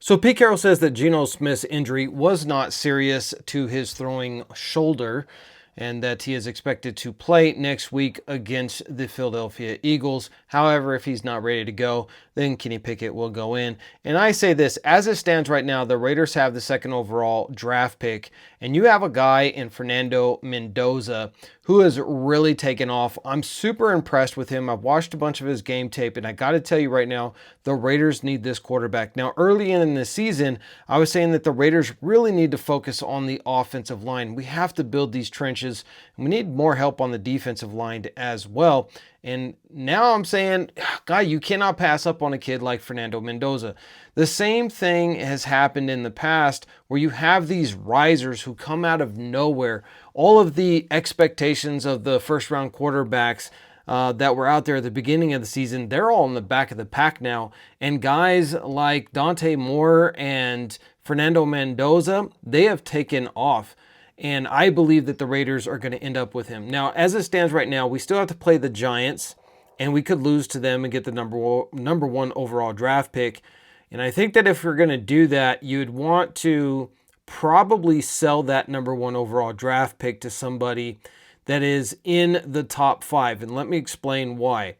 So Pete Carroll says that Gino Smith's injury was not serious to his throwing shoulder and that he is expected to play next week against the Philadelphia Eagles. However, if he's not ready to go, then Kenny Pickett will go in. And I say this, as it stands right now, the Raiders have the second overall draft pick, and you have a guy in Fernando Mendoza who has really taken off. I'm super impressed with him. I've watched a bunch of his game tape, and I got to tell you right now, the Raiders need this quarterback. Now, early in the season, I was saying that the Raiders really need to focus on the offensive line. We have to build these trenches, and we need more help on the defensive line as well. And now I'm saying, God, you cannot pass up on a kid like Fernando Mendoza. The same thing has happened in the past where you have these risers who come out of nowhere. All of the expectations of the first round quarterbacks that were out there at the beginning of the season, they're all in the back of the pack now. And guys like Dante Moore and Fernando Mendoza, they have taken off. And I believe that the Raiders are going to end up with him. Now, as it stands right now, we still have to play the Giants, and we could lose to them and get the number one overall draft pick. And I think that if you're going to do that, you'd want to probably sell that number one overall draft pick to somebody that is in the top 5. And let me explain why.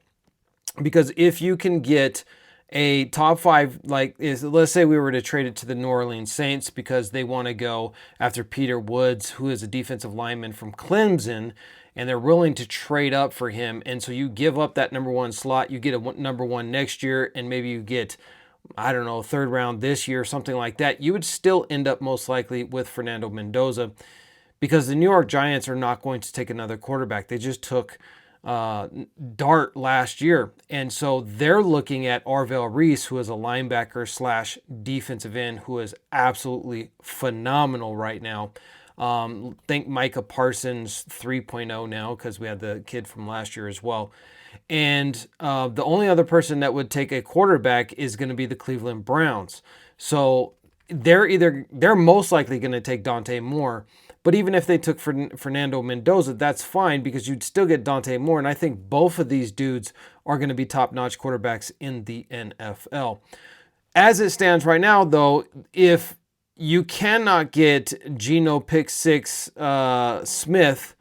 Because if you can get a top 5, let's say we were to trade it to the New Orleans Saints because they want to go after Peter Woods, who is a defensive lineman from Clemson, and they're willing to trade up for him. And so you give up that number 1 slot, you get a number 1 next year, and maybe you get, I don't know, 3rd round this year, something like that. You would still end up most likely with Fernando Mendoza because the New York Giants are not going to take another quarterback. They just took Dart last year. And so they're looking at Arvell Reese, who is a linebacker slash defensive end, who is absolutely phenomenal right now. Think Micah Parsons 3.0 now, because we had the kid from last year as well. And the only other person that would take a quarterback is going to be the Cleveland Browns. So they're most likely going to take Dante Moore. But even if they took Fernando Mendoza, that's fine because you'd still get Dante Moore. And I think both of these dudes are going to be top-notch quarterbacks in the NFL. As it stands right now, though, if you cannot get Gino Pick 6 Smith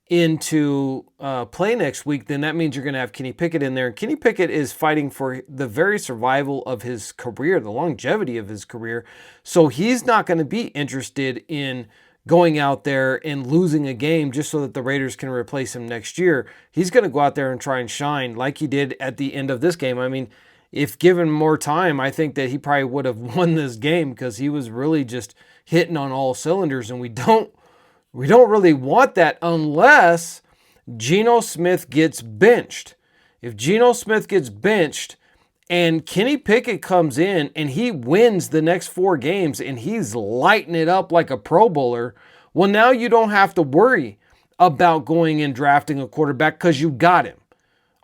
into play next week, then that means you're going to have Kenny Pickett in there. And Kenny Pickett is fighting for the very survival of his career, the longevity of his career. So he's not going to be interested in going out there and losing a game just so that the Raiders can replace him next year. He's going to go out there and try and shine like he did at the end of this game. I mean, if given more time, I think that he probably would have won this game because he was really just hitting on all cylinders, and we don't really want that unless Gino Smith gets benched. If Gino Smith gets benched and Kenny Pickett comes in and he wins the next 4 games and he's lighting it up like a Pro Bowler, well, now you don't have to worry about going and drafting a quarterback because you got him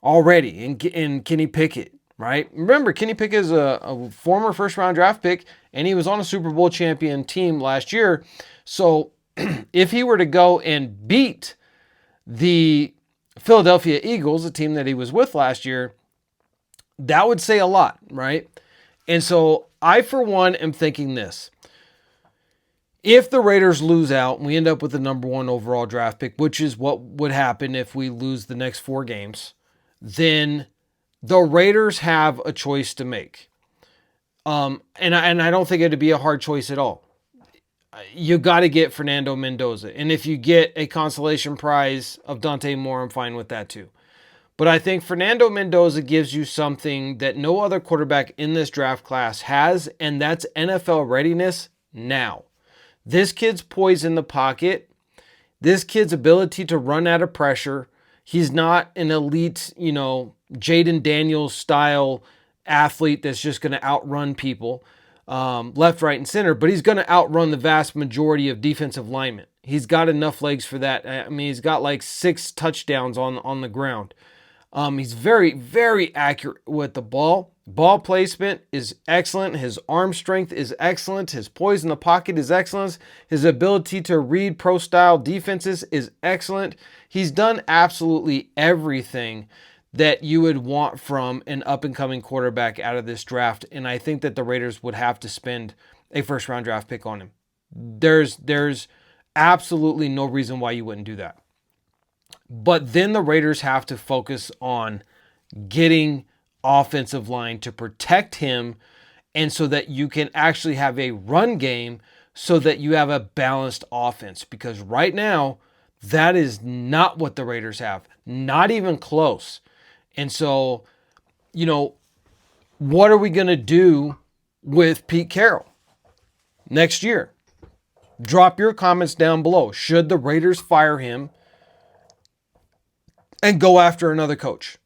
already in Kenny Pickett, right? Remember, Kenny Pickett is a former first-round draft pick, and he was on a Super Bowl champion team last year. So if he were to go and beat the Philadelphia Eagles, a team that he was with last year, that would say a lot, right? And so I, for one, am thinking this. If the Raiders lose out and we end up with the number 1 overall draft pick, which is what would happen if we lose the next 4 games, then the Raiders have a choice to make. And I don't think it'd be a hard choice at all. You got to get Fernando Mendoza. And if you get a consolation prize of Dante Moore, I'm fine with that too. But I think Fernando Mendoza gives you something that no other quarterback in this draft class has, and that's NFL readiness now. This kid's poise in the pocket. This kid's ability to run out of pressure. He's not an elite, Jaden Daniels style athlete that's just going to outrun people left, right, and center, but he's going to outrun the vast majority of defensive linemen. He's got enough legs for that. I mean, he's got like 6 touchdowns on the ground. He's very, very accurate with the ball. Ball placement is excellent. His arm strength is excellent. His poise in the pocket is excellent. His ability to read pro-style defenses is excellent. He's done absolutely everything that you would want from an up-and-coming quarterback out of this draft, and I think that the Raiders would have to spend a first-round draft pick on him. There's absolutely no reason why you wouldn't do that. But then the Raiders have to focus on getting offensive line to protect him, and so that you can actually have a run game so that you have a balanced offense. Because right now, that is not what the Raiders have. Not even close. And so, what are we going to do with Pete Carroll next year? Drop your comments down below. Should the Raiders fire him and go after another coach?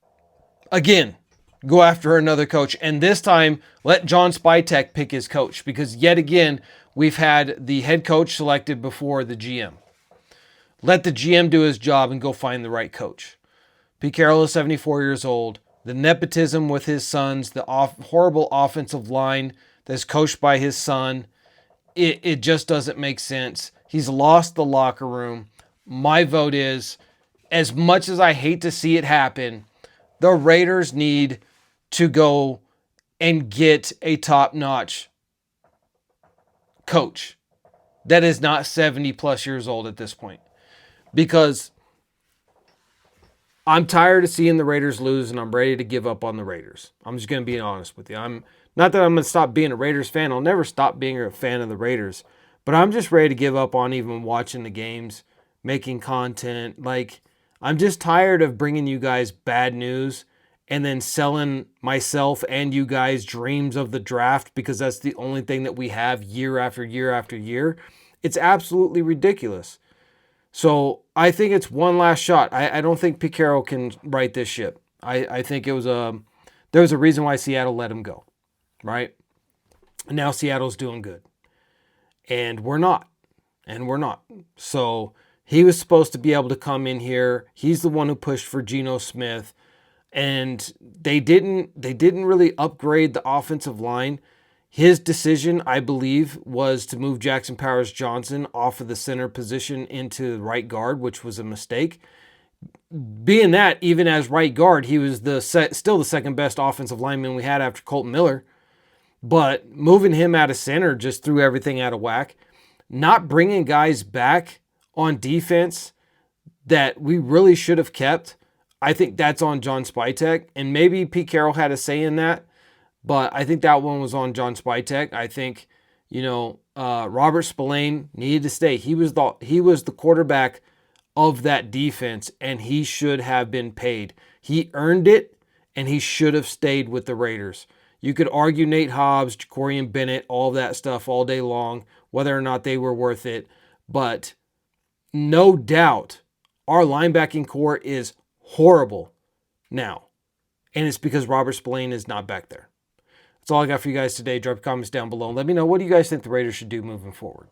Again, go after another coach. And this time, let John Spytek pick his coach. Because yet again, we've had the head coach selected before the GM. Let the GM do his job and go find the right coach. Pete Carroll is 74 years old. The nepotism with his sons, the horrible offensive line that's coached by his son, it just doesn't make sense. He's lost the locker room. My vote is, as much as I hate to see it happen, the Raiders need to go and get a top-notch coach that is not 70 plus years old at this point. Because I'm tired of seeing the Raiders lose, and I'm ready to give up on the Raiders. I'm just going to be honest with you. Not that I'm going to stop being a Raiders fan. I'll never stop being a fan of the Raiders. But I'm just ready to give up on even watching the games, making content. Like, I'm just tired of bringing you guys bad news and then selling myself and you guys dreams of the draft because that's the only thing that we have year after year after year. It's absolutely ridiculous. So I think it's one last shot. I don't think Pete Carroll can right this ship. I think there was a reason why Seattle let him go, right? And now Seattle's doing good. And we're not. So he was supposed to be able to come in here. He's the one who pushed for Gino Smith. And they didn't really upgrade the offensive line. His decision, I believe, was to move Jackson Powers-Johnson off of the center position into right guard, which was a mistake. Being that, even as right guard, he was still the second best offensive lineman we had after Colton Miller. But moving him out of center just threw everything out of whack. Not bringing guys back on defense that we really should have kept, I think that's on John Spytek. And maybe Pete Carroll had a say in that. But I think that one was on John Spytek. I think, Robert Spillane needed to stay. He was the quarterback of that defense, and he should have been paid. He earned it, and he should have stayed with the Raiders. You could argue Nate Hobbs, Jacorian Bennett, all that stuff all day long, whether or not they were worth it. But no doubt, our linebacking core is horrible now. And it's because Robert Spillane is not back there. That's all I got for you guys today. Drop your comments down below and let me know, what do you guys think the Raiders should do moving forward?